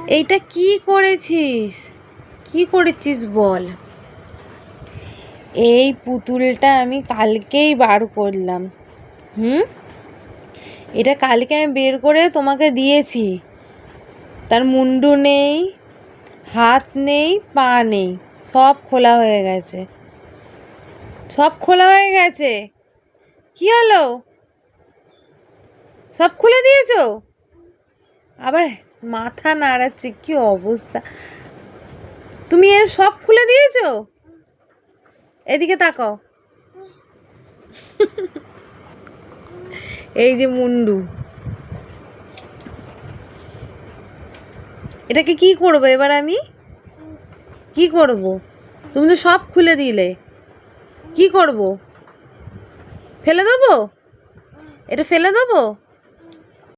এইটা কি করেছিস? কি করেছিস বল? এই পুতুলটা আমি কালকেই বার করলাম। এটা কালকে আমি বের করে তোমাকে দিয়েছি। তার মুন্ডু নেই, হাত নেই, পা নেই, সব খোলা হয়ে গেছে। সব খোলা হয়ে গেছে। কি হলো? সব খুলে দিয়েছো? আবার মাথা নাড়াচ্ছে, কি অবস্থা! তুমি এর সব খুলে দিয়েছো? এদিকে তাকাও। এই যে মুন্ডু, এটাকে কি করবো এবার আমি? কি করব? তুমি তো সব খুলে দিলে। কি করব? ফেলে দেবো? এটা ফেলে দেবো?